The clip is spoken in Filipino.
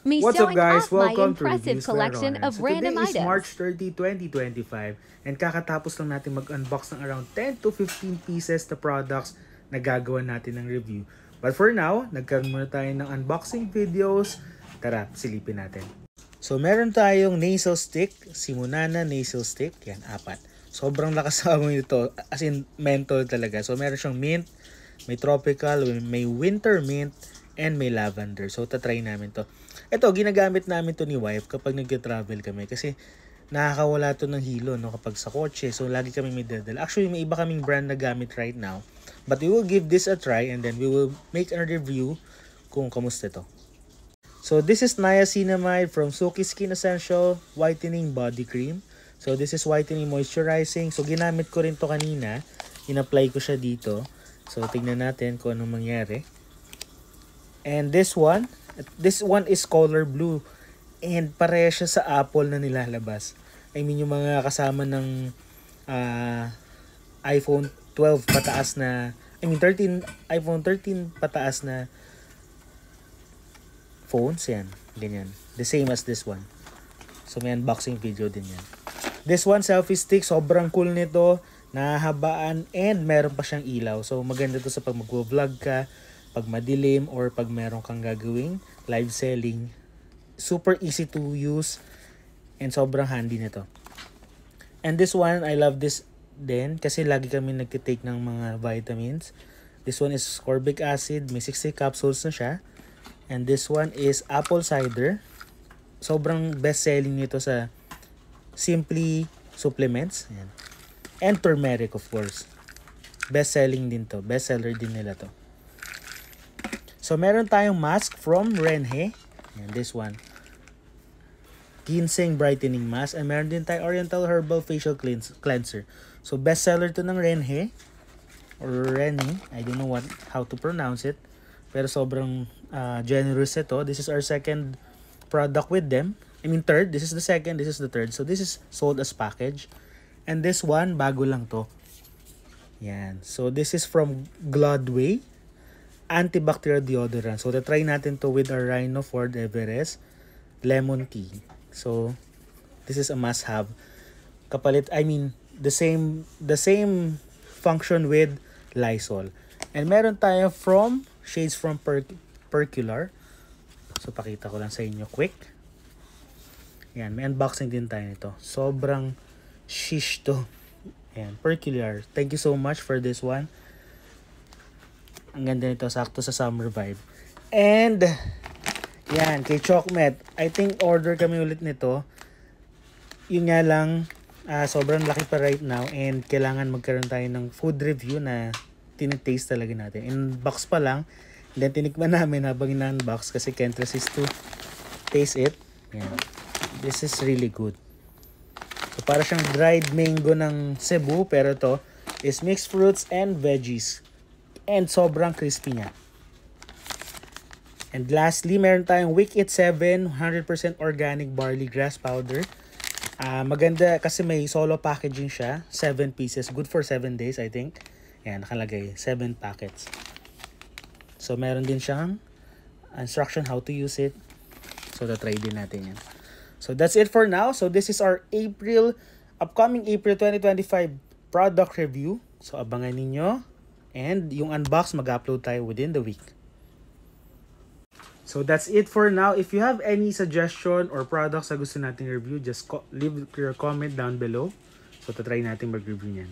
me What's up showing guys? off my Welcome to impressive Reviews by collection Ronan. of So today random is March items. 30, 2025 and kakatapos lang natin mag-unbox ng around 10 to 15 pieces na products na gagawa natin ng review. But for now, nagkaroon muna tayo ng unboxing videos. Tara, silipin natin. So meron tayong nasal stick, Simonana nasal stick. Yan, 4. Sobrang lakas ng amoy nito, as in menthol talaga. So meron siyang mint, may tropical, may winter mint, and may lavender. So tatry namin to. Ito, ginagamit namin to ni wife kapag nag-travel kami kasi nakakawala to ng hilo no kapag sa kotse. So lagi kami may dadala. Actually, may iba kaming brand na gamit right now. But we will give this a try and then we will make a review kung kamusta to. So this is Niacinamide from Suki Skin Essential Whitening Body Cream. So this is whitening moisturizing. So ginamit ko rin to kanina. In-apply ko siya dito. So tingnan natin kung anong mangyari. And this one is color blue. And pareha siya sa Apple na nilalabas. I mean yung mga kasama ng iPhone 12 pataas na, iPhone 13 pataas na phones yan. Ganyan. The same as this one. So may unboxing video din yan. This one, selfie stick. Sobrang cool nito. Nahahabaan and meron pa siyang ilaw. So maganda to sa pag mag-vlog ka, pag madilim, or pag meron kang gagawing live selling. Super easy to use and sobrang handy nito. And this one, I love this din kasi lagi kami nagtitake ng mga vitamins. This one is ascorbic acid. May 60 capsules na siya. And this one is apple cider. Sobrang best selling nito sa Simply Supplements. Ayan. And turmeric, of course. Best selling din to. Best seller din nila to. So, meron tayong mask from Renhe. Ayan, this one. Ginseng Brightening Mask. And meron din tayong Oriental Herbal Facial Cleanser. So, best seller to ng Renhe. Or Renhe. I don't know how to pronounce it. Pero sobrang generous ito. This is our second product with them. I mean, third. This is the second. This is the third. So, this is sold as package. And this one, bago lang to. Yan. So, this is from Glodway antibacterial deodorant. So, try natin to with our Rhino Ford Everest lemon tea. So, this is a must-have. Kapalit, the same function with Lysol. And meron tayo from shades from Percular. So, pakita ko lang sa inyo quick. Yan, may unboxing din tayo nito. Sobrang shish to. Yan, Percular. Thank you so much for this one. Ang ganda nito, sakto sa summer vibe. And, yan, kay Chokmet. I think order kami ulit nito. Yun nga lang, sobrang laki pa right now. And kailangan magkaroon tayo ng food review na tinitaste talaga natin. In box pa lang. And then tinikman namin habang in-unbox kasi can't resist to taste it. Yan. This is really good. So, para siyang dried mango ng Cebu. Pero to is mixed fruits and veggies. And sobrang crispy niya. And lastly, meron tayong Wicked 7 100% organic barley grass powder. Maganda kasi may solo packaging siya. 7 pieces. Good for 7 days, I think. Yan, nakalagay. 7 packets. So, meron din siyang instruction how to use it. So, try din natin yan. So, that's it for now. So, this is our upcoming April 2025 product review. So, abangan ninyo. And yung unbox, mag-upload tayo within the week. So that's it for now. If you have any suggestion or products na gusto nating review, just leave your comment down below. So tatry natin mag-review niyan.